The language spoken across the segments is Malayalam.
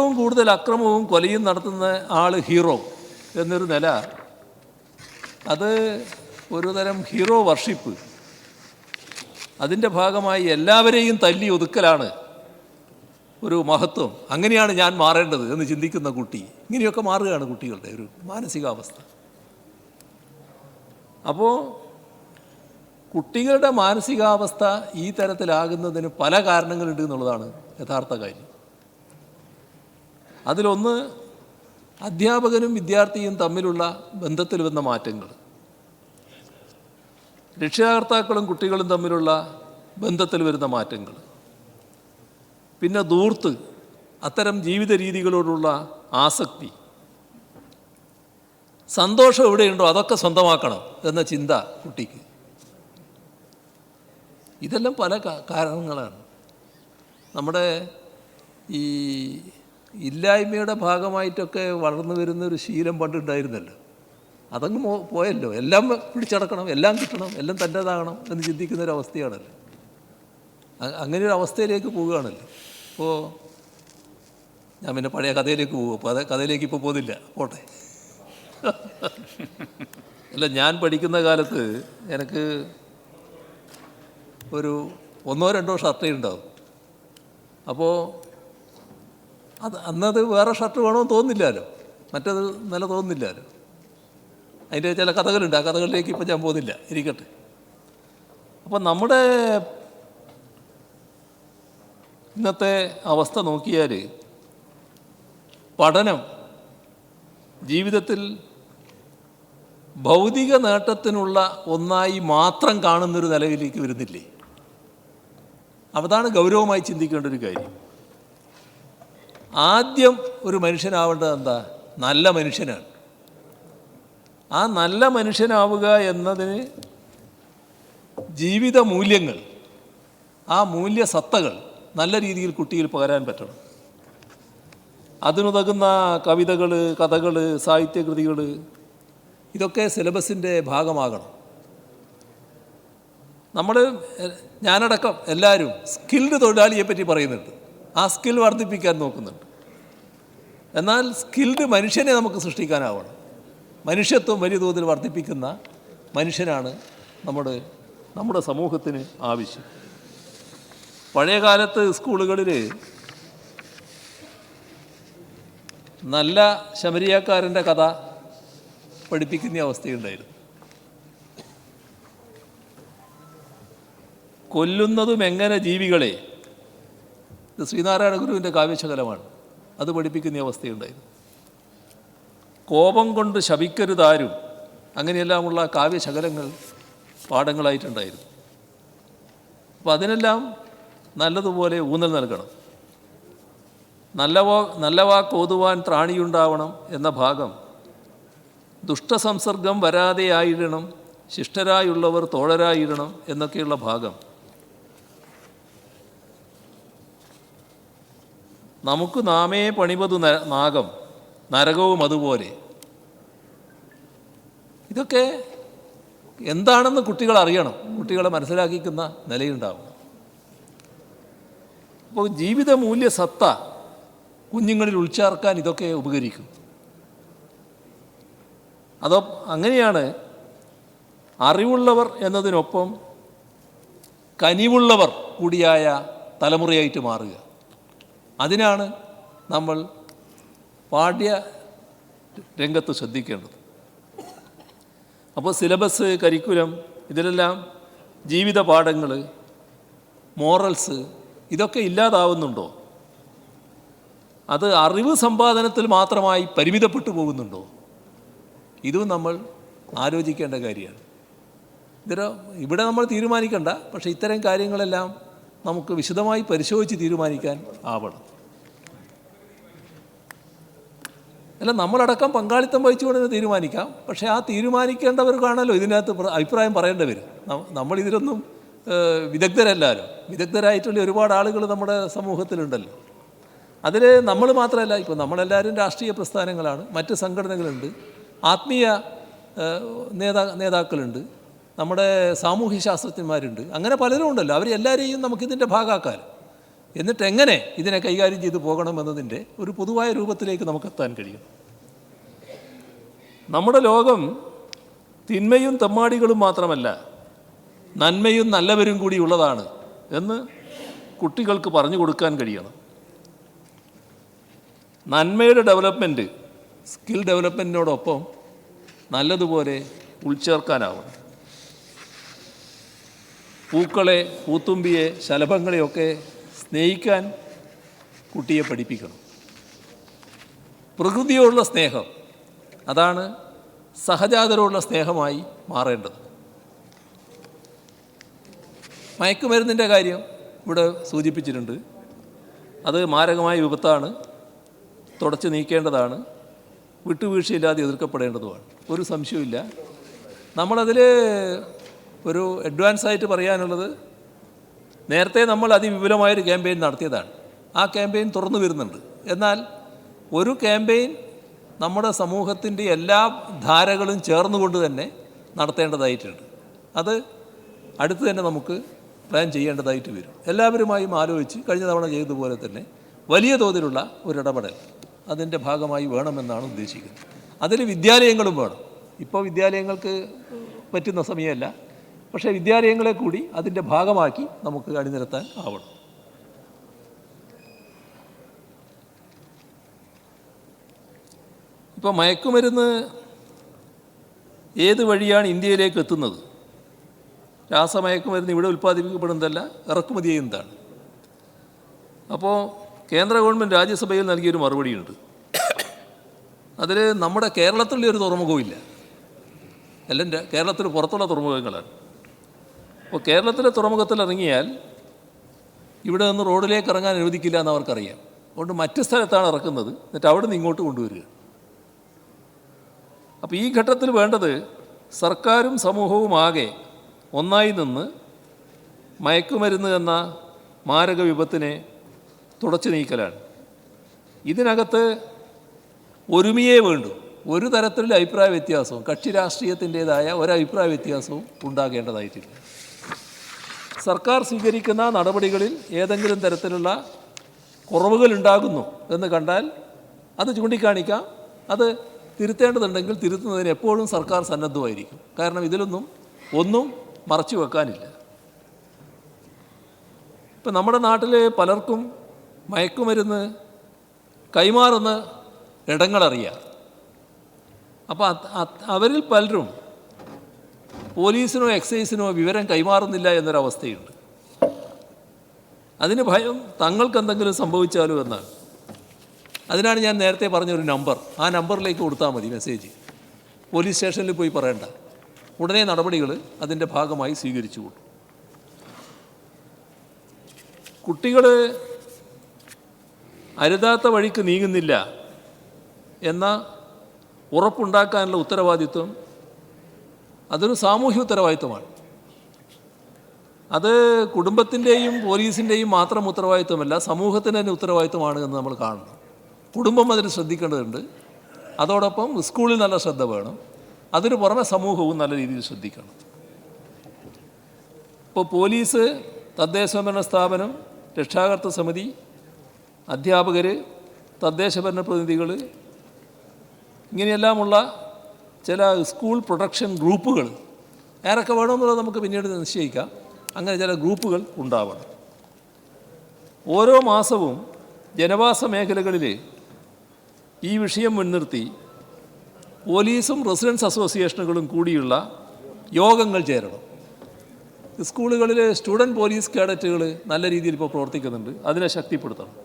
ഏറ്റവും കൂടുതൽ അക്രമവും കൊലയും നടത്തുന്ന ആൾ ഹീറോ എന്നൊരു നില, അത് ഒരു തരം ഹീറോ വർഷിപ്പ്. അതിൻ്റെ ഭാഗമായി എല്ലാവരെയും തല്ലി ഒതുക്കലാണ് ഒരു മഹത്വം. അങ്ങനെയാണ് ഞാൻ മാറേണ്ടത് എന്ന് ചിന്തിക്കുന്ന കുട്ടി. ഇങ്ങനെയൊക്കെ മാറുകയാണ് കുട്ടികളുടെ ഒരു മാനസികാവസ്ഥ. അപ്പോൾ കുട്ടികളുടെ മാനസികാവസ്ഥ ഈ തരത്തിലാകുന്നതിന് പല കാരണങ്ങളുണ്ട് എന്നുള്ളതാണ് യഥാർത്ഥ കാര്യം. അതിലൊന്ന് അധ്യാപകനും വിദ്യാർത്ഥിയും തമ്മിലുള്ള ബന്ധത്തിൽ വന്ന മാറ്റങ്ങൾ, രക്ഷകർത്താക്കളും കുട്ടികളും തമ്മിലുള്ള ബന്ധത്തിൽ വരുന്ന മാറ്റങ്ങൾ, പിന്നെ ധൂർത്ത്, അത്തരം ജീവിത രീതികളോടുള്ള ആസക്തി, സന്തോഷം എവിടെയുണ്ടോ അതൊക്കെ സ്വന്തമാക്കണം എന്ന ചിന്ത കുട്ടിക്ക്. ഇതെല്ലാം പല കാരണങ്ങളാണ്. നമ്മുടെ ഈ ഇല്ലായ്മയുടെ ഭാഗമായിട്ടൊക്കെ വളർന്നു വരുന്നൊരു ശീലം പണ്ടുണ്ടായിരുന്നല്ലോ, അതങ്ങ് പോയല്ലോ. എല്ലാം പിടിച്ചടക്കണം, എല്ലാം കിട്ടണം, എല്ലാം തൻ്റേതാകണം എന്ന് ചിന്തിക്കുന്നൊരവസ്ഥയാണല്ലോ. അങ്ങനെ ഒരു അവസ്ഥയിലേക്ക് പോവുകയാണല്ലോ. അപ്പോൾ ഞാൻ പിന്നെ പഴയ കഥയിലേക്ക് പോകും. അപ്പോൾ അത് കഥയിലേക്ക് ഇപ്പോൾ പോകുന്നില്ല, പോട്ടെ. അല്ല, ഞാൻ പഠിക്കുന്ന കാലത്ത് എനിക്ക് ഒരു 1-2 ഷർട്ടേ ഉണ്ടാവും. അപ്പോൾ അന്നത് വേറെ ഷർട്ട് വേണമെന്ന് തോന്നില്ലല്ലോ, മറ്റത് നല്ല തോന്നുന്നില്ലല്ലോ. അതിൻ്റെ ചില കഥകളുണ്ട്, ആ കഥകളിലേക്ക് ഇപ്പോൾ ഞാൻ പോകുന്നില്ല, ഇരിക്കട്ടെ. അപ്പം നമ്മുടെ ഇന്നത്തെ അവസ്ഥ നോക്കിയാൽ പഠനം ജീവിതത്തിൽ ഭൗതിക നേട്ടത്തിനുള്ള ഒന്നായി മാത്രം കാണുന്നൊരു നിലയിലേക്ക് വരുന്നില്ലേ? അതാണ് ഗൗരവമായി ചിന്തിക്കേണ്ട ഒരു കാര്യം. ആദ്യം ഒരു മനുഷ്യനാവേണ്ടത് എന്താ? നല്ല മനുഷ്യനാണ്. ആ നല്ല മനുഷ്യനാവുക എന്നതിന് ജീവിത മൂല്യങ്ങൾ, ആ മൂല്യസത്തകൾ നല്ല രീതിയിൽ കുട്ടിയിൽ പകരാൻ പറ്റണം. അതിനുതകുന്ന കവിതകൾ, കഥകൾ, സാഹിത്യകൃതികൾ, ഇതൊക്കെ സിലബസിൻ്റെ ഭാഗമാകണം. ഞാനടക്കം എല്ലാവരും സ്കിൽഡ് തൊഴിലാളിയെ പറ്റി പറയുന്നുണ്ട്, ആ സ്കിൽ വർദ്ധിപ്പിക്കാൻ നോക്കുന്നുണ്ട്. എന്നാൽ സ്കിൽഡ് മനുഷ്യനെ നമുക്ക് സൃഷ്ടിക്കാനാവണം. മനുഷ്യത്വം വലിയ തോതിൽ വർദ്ധിപ്പിക്കുന്ന മനുഷ്യനാണ് നമ്മുടെ സമൂഹത്തിന് ആവശ്യം. പഴയ കാലത്ത് സ്കൂളുകളിൽ നല്ല ശമരിയാക്കാരൻ്റെ കഥ പഠിപ്പിക്കുന്ന അവസ്ഥയുണ്ടായിരുന്നു. കൊല്ലുന്നതും എങ്ങനെ ജീവികളെ, ഇത് ശ്രീനാരായണ ഗുരുവിൻ്റെ കാവ്യശകലമാണ്, അത് പഠിപ്പിക്കുന്ന അവസ്ഥയുണ്ടായിരുന്നു. കോപം കൊണ്ട് ശപിക്കരുതാരും, അങ്ങനെയെല്ലാമുള്ള കാവ്യശകലങ്ങൾ പാഠങ്ങളായിട്ടുണ്ടായിരുന്നു. അപ്പോൾ അതിനെല്ലാം നല്ലതുപോലെ ഊന്നൽ നൽകണം. നല്ല വാക്ക് ഓതുവാൻ ത്രാണിയുണ്ടാവണം എന്ന ഭാഗം, ദുഷ്ടസംസർഗം വരാതെയായിടണം, ശിഷ്ടരായുള്ളവർ തോഴരായിടണം എന്നൊക്കെയുള്ള ഭാഗം, നമുക്ക് നാമേ പണിവതു നാഗം നരകവും അതുപോലെ, ഇതൊക്കെ എന്താണെന്ന് കുട്ടികൾ അറിയണം, കുട്ടികളെ മനസ്സിലാക്കിക്കുന്ന നിലയുണ്ടാവും. അപ്പോൾ ജീവിത മൂല്യ സത്ത കുഞ്ഞുങ്ങളിൽ ഉൾച്ചേർക്കാൻ ഇതൊക്കെ ഉപകരിക്കും. അങ്ങനെയാണ് അറിവുള്ളവർ എന്നതിനൊപ്പം കനിവുള്ളവർ കൂടിയായ തലമുറയായിട്ട് മാറുക. അതിനാണ് നമ്മൾ പാഠ്യ രംഗത്ത് ശ്രദ്ധിക്കേണ്ടത്. അപ്പോൾ സിലബസ്, കരിക്കുലം, ഇതിലെല്ലാം ജീവിത പാഠങ്ങൾ, മോറൽസ്, ഇതൊക്കെ ഇല്ലാതാവുന്നുണ്ടോ? അത് അറിവ് സമ്പാദനത്തിൽ മാത്രമായി പരിമിതപ്പെട്ടു പോകുന്നുണ്ടോ? ഇതും നമ്മൾ ആലോചിക്കേണ്ട കാര്യമാണ്. ഇവിടെ നമ്മൾ തീരുമാനിക്കേണ്ട, പക്ഷേ ഇത്തരം കാര്യങ്ങളെല്ലാം നമുക്ക് വിശദമായി പരിശോധിച്ച് തീരുമാനിക്കാൻ ആവണം. അല്ല, നമ്മളടക്കം പങ്കാളിത്തം വഹിച്ചുകൊണ്ട് തീരുമാനിക്കാം, പക്ഷേ ആ തീരുമാനിക്കേണ്ടവർക്കാണല്ലോ ഇതിനകത്ത് അഭിപ്രായം പറയേണ്ടവർ. നമ്മളിതിലൊന്നും വിദഗ്ധരല്ലല്ലോ. വിദഗ്ധരായിട്ടുള്ള ഒരുപാട് ആളുകൾ നമ്മുടെ സമൂഹത്തിലുണ്ടല്ലോ. അതിൽ നമ്മൾ മാത്രമല്ല, ഇപ്പോൾ നമ്മളെല്ലാവരും രാഷ്ട്രീയ പ്രസ്ഥാനങ്ങളാണ്, മറ്റ് സംഘടനകളുണ്ട്, ആത്മീയ നേതാക്കളുണ്ട്, നമ്മുടെ സാമൂഹ്യ ശാസ്ത്രജ്ഞന്മാരുണ്ട്, അങ്ങനെ പലരും ഉണ്ടല്ലോ. അവരെല്ലാവരെയും നമുക്കിതിൻ്റെ ഭാഗമാക്കാമല്ലോ. എന്നിട്ട് എങ്ങനെ ഇതിനെ കൈകാര്യം ചെയ്തു പോകണമെന്നതിൻ്റെ ഒരു പൊതുവായ രൂപത്തിലേക്ക് നമുക്കെത്താൻ കഴിയും. നമ്മുടെ ലോകം തിന്മയും തെമ്മാടികളും മാത്രമല്ല, നന്മയും നല്ലവരും കൂടി ഉള്ളതാണ് എന്ന് കുട്ടികൾക്ക് പറഞ്ഞു കൊടുക്കാൻ കഴിയണം. നന്മയുടെ ഡെവലപ്മെൻറ്റ് സ്കിൽ ഡെവലപ്മെൻറ്റിനോടൊപ്പം നല്ലതുപോലെ ഉൾച്ചേർക്കാനാവണം. പൂക്കളെ, പൂത്തുമ്പിയെ, ശലഭങ്ങളെയൊക്കെ സ്നേഹിക്കാൻ കുട്ടിയെ പഠിപ്പിക്കണം. പ്രകൃതിയോടുള്ള സ്നേഹം, അതാണ് സഹജാതരോടുള്ള സ്നേഹമായി മാറേണ്ടത്. മയക്കുമരുന്നിൻ്റെ കാര്യം ഇവിടെ സൂചിപ്പിച്ചിട്ടുണ്ട്. അത് മാരകമായ വിപത്താണ്, തുടച്ചു നീക്കേണ്ടതാണ്, വിട്ടുവീഴ്ചയില്ലാതെ എതിർക്കപ്പെടേണ്ടതുമാണ്. ഒരു സംശയമില്ല. നമ്മളതിൽ ഒരു അഡ്വാൻസ് ആയിട്ട് പറയാനുള്ളത്, നേരത്തെ നമ്മൾ അതിവിപുലമായൊരു ക്യാമ്പയിൻ നടത്തിയതാണ്. ആ ക്യാമ്പയിൻ തുറന്നു വരുന്നുണ്ട്. എന്നാൽ ഒരു ക്യാമ്പയിൻ നമ്മുടെ സമൂഹത്തിൻ്റെ എല്ലാ ധാരകളും ചേർന്നുകൊണ്ട് തന്നെ നടത്തേണ്ടതായിട്ടുണ്ട്. അത് അടുത്ത് തന്നെ നമുക്ക് പ്ലാൻ ചെയ്യേണ്ടതായിട്ട് വരും. എല്ലാവരുമായും ആലോചിച്ച് കഴിഞ്ഞ തവണ ചെയ്തതുപോലെ തന്നെ വലിയ തോതിലുള്ള ഒരിടപെടൽ അതിൻ്റെ ഭാഗമായി വേണമെന്നാണ് ഉദ്ദേശിക്കുന്നത്. അതിൽ വിദ്യാലയങ്ങളും വേണം. ഇപ്പോൾ വിദ്യാലയങ്ങൾക്ക് പറ്റുന്ന സമയമല്ല, പക്ഷേ വിദ്യാലയങ്ങളെ കൂടി അതിൻ്റെ ഭാഗമാക്കി നമുക്ക് അണിനിരത്താൻ ആവണം. ഇപ്പോൾ മയക്കുമരുന്ന് ഏത് വഴിയാണ് ഇന്ത്യയിലേക്ക് എത്തുന്നത്? രാസമയക്കുമരുന്ന് ഇവിടെ ഉൽപ്പാദിപ്പിക്കപ്പെടുന്നതല്ല, ഇറക്കുമതി ചെയ്യുന്നതാണ്. അപ്പോൾ കേന്ദ്ര ഗവൺമെൻറ് രാജ്യസഭയിൽ നൽകിയൊരു മറുപടിയുണ്ട്. അതിൽ നമ്മുടെ കേരളത്തിലുള്ള ഒരു തുറമുഖവും ഇല്ല, എല്ലാം കേരളത്തിന് പുറത്തുള്ള തുറമുഖങ്ങളാണ്. അപ്പോൾ കേരളത്തിലെ തുറമുഖത്തിൽ ഇറങ്ങിയാൽ ഇവിടെ നിന്ന് റോഡിലേക്ക് ഇറങ്ങാൻ അനുവദിക്കില്ല എന്ന് അവർക്കറിയാം. അതുകൊണ്ട് മറ്റ് സ്ഥലത്താണ് ഇറക്കുന്നത്, എന്നിട്ട് അവിടെ നിന്ന് ഇങ്ങോട്ട് കൊണ്ടുവരിക. അപ്പോൾ ഈ ഘട്ടത്തിൽ വേണ്ടത് സർക്കാരും സമൂഹവും ആകെ ഒന്നായി നിന്ന് മയക്കുമരുന്ന് എന്ന മാരക വിപത്തിനെ തുടച്ചു നീക്കലാണ്. ഇതിനകത്ത് ഒരുമയേ വേണ്ടു. ഒരു തരത്തിലുള്ള അഭിപ്രായ വ്യത്യാസവും, കക്ഷി രാഷ്ട്രീയത്തിൻ്റേതായ ഒരഭിപ്രായ വ്യത്യാസവും ഉണ്ടാകേണ്ടതായിട്ടില്ല. സർക്കാർ സ്വീകരിക്കുന്ന നടപടികളിൽ ഏതെങ്കിലും തരത്തിലുള്ള കുറവുകൾ ഉണ്ടാകുന്നു എന്ന് കണ്ടാൽ അത് ചൂണ്ടിക്കാണിക്കാം. അത് തിരുത്തേണ്ടതുണ്ടെങ്കിൽ തിരുത്തുന്നതിന് എപ്പോഴും സർക്കാർ സന്നദ്ധമായിരിക്കും. കാരണം ഇതിലൊന്നും ഒന്നും മറച്ചു വെക്കാനില്ല. ഇപ്പം നമ്മുടെ നാട്ടിൽ പലർക്കും മയക്കുമരുന്ന് കൈമാറുന്ന ഇടങ്ങളറിയാം. അപ്പോൾ അവരിൽ പലരും പോലീസിനോ എക്സൈസിനോ വിവരം കൈമാറുന്നില്ല എന്നൊരവസ്ഥയുണ്ട്. അതിന് ഭയം തങ്ങൾക്ക് എന്തെങ്കിലും സംഭവിച്ചാലോ എന്നാണ്. അതിനാണ് ഞാൻ നേരത്തെ പറഞ്ഞൊരു നമ്പർ, ആ നമ്പറിലേക്ക് കൊടുത്താൽ മതി മെസ്സേജ്. പോലീസ് സ്റ്റേഷനിൽ പോയി പറയണ്ട, ഉടനെ നടപടികൾ അതിൻ്റെ ഭാഗമായി സ്വീകരിച്ചു കൊണ്ടു. കുട്ടികൾ അരുതാത്ത വഴിക്ക് നീങ്ങുന്നില്ല എന്ന ഉറപ്പുണ്ടാക്കാനുള്ള ഉത്തരവാദിത്വം അതൊരു സാമൂഹ്യ ഉത്തരവാദിത്വമാണ്. അത് കുടുംബത്തിൻ്റെയും പോലീസിൻ്റെയും മാത്രം ഉത്തരവാദിത്വമല്ല, സമൂഹത്തിന് തന്നെ ഉത്തരവാദിത്വമാണ് എന്ന് നമ്മൾ കാണണം. കുടുംബം അതിന് ശ്രദ്ധിക്കേണ്ടതുണ്ട്. അതോടൊപ്പം സ്കൂളിൽ നല്ല ശ്രദ്ധ വേണം. അതിന് പുറമെ സമൂഹവും നല്ല രീതിയിൽ ശ്രദ്ധിക്കണം. ഇപ്പോൾ പോലീസ്, തദ്ദേശഭരണ സ്ഥാപനം, രക്ഷാകർതൃ സമിതി, അധ്യാപകർ, തദ്ദേശഭരണ പ്രതിനിധികൾ, ഇങ്ങനെയെല്ലാമുള്ള ചില സ്കൂൾ പ്രൊട്ടക്ഷൻ ഗ്രൂപ്പുകൾ ആരൊക്കെ വേണമെന്നുള്ളത് നമുക്ക് പിന്നീട് നിശ്ചയിക്കാം. അങ്ങനെ ചില ഗ്രൂപ്പുകൾ ഉണ്ടാവണം. ഓരോ മാസവും ജനവാസ മേഖലകളിൽ ഈ വിഷയം മുൻനിർത്തി പോലീസും റെസിഡൻസ് അസോസിയേഷനുകളും കൂടിയുള്ള യോഗങ്ങൾ ചേരണം. സ്കൂളുകളിൽ സ്റ്റുഡൻറ്റ് പോലീസ് കേഡറ്റുകൾ നല്ല രീതിയിൽ ഇപ്പോൾ പ്രവർത്തിക്കുന്നുണ്ട്, അതിനെ ശക്തിപ്പെടുത്തണം.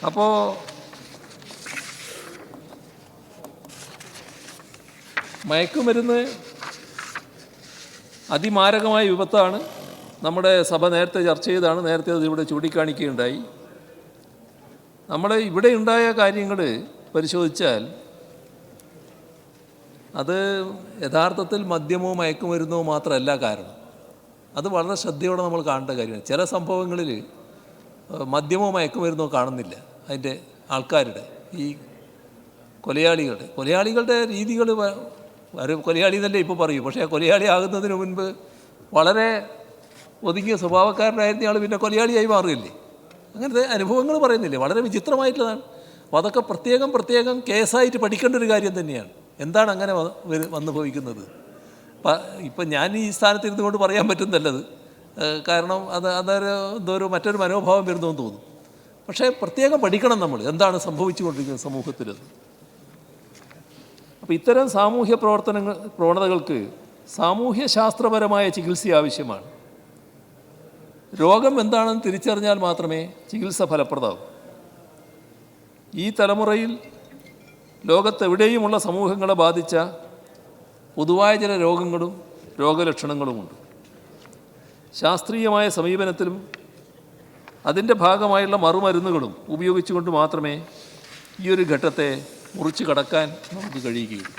അപ്പോൾ മയക്കുമരുന്ന് അതിമാരകമായ വിപത്താണ്. നമ്മുടെ സഭ നേരത്തെ ചർച്ച ചെയ്താണ്, നേരത്തെ അത് ഇവിടെ ചൂണ്ടിക്കാണിക്കുകയുണ്ടായി. ഇവിടെ ഉണ്ടായ കാര്യങ്ങൾ പരിശോധിച്ചാൽ അത് യഥാർത്ഥത്തിൽ മദ്യമോ മയക്കുമരുന്നോ മാത്രമല്ല കാരണം. അത് വളരെ ശ്രദ്ധയോടെ നമ്മൾ കാണേണ്ട കാര്യമാണ്. ചില സംഭവങ്ങളിൽ മദ്യമോ മയക്കുമരുന്നോ കാണുന്നില്ല അതിൻ്റെ ആൾക്കാരുടെ, ഈ കൊലയാളികളുടെ രീതികൾ. ഒരു കൊലയാളി എന്നല്ലേ ഇപ്പോൾ പറയൂ, പക്ഷേ കൊലയാളി ആകുന്നതിന് മുൻപ് വളരെ ഒതുങ്ങിയ സ്വഭാവക്കാരനായിരുന്ന ആൾ പിന്നെ കൊലയാളിയായി മാറുകയില്ലേ? അങ്ങനത്തെ അനുഭവങ്ങൾ പറയുന്നില്ലേ? വളരെ വിചിത്രമായിട്ടുള്ളതാണ്. അപ്പോൾ അതൊക്കെ പ്രത്യേകം കേസായിട്ട് പഠിക്കേണ്ട ഒരു കാര്യം തന്നെയാണ്. എന്താണ് അങ്ങനെ വന്നു ഭവിക്കുന്നത്? ഇപ്പം ഞാൻ ഈ സ്ഥാനത്തിരുന്നു കൊണ്ട് പറയാൻ പറ്റുന്നല്ലത്, കാരണം അതൊരു മറ്റൊരു മനോഭാവം വരുന്നതെന്ന് തോന്നും. പക്ഷേ പ്രത്യേകം പഠിക്കണം നമ്മൾ എന്താണ് സംഭവിച്ചുകൊണ്ടിരിക്കുന്നത് സമൂഹത്തിൽ. അപ്പോൾ ഇത്തരം സാമൂഹ്യ പ്രവണതകൾക്ക് സാമൂഹ്യശാസ്ത്രപരമായ ചികിത്സ ആവശ്യമാണ്. രോഗം എന്താണെന്ന് തിരിച്ചറിഞ്ഞാൽ മാത്രമേ ചികിത്സ ഫലപ്രദമാകൂ. ഈ തലമുറയിൽ ലോകത്തെവിടെയുമുള്ള സമൂഹങ്ങളെ ബാധിച്ച പൊതുവായ ചില രോഗങ്ങളും രോഗലക്ഷണങ്ങളുമുണ്ട്. ശാസ്ത്രീയമായ സമീപനത്തിലും അതിൻ്റെ ഭാഗമായുള്ള മറുമരുന്നുകളും ഉപയോഗിച്ചുകൊണ്ട് മാത്രമേ ഈ ഒരു ഘട്ടത്തെ മുറിച്ച് കടക്കാൻ നമുക്ക് കഴിയുകയുള്ളൂ.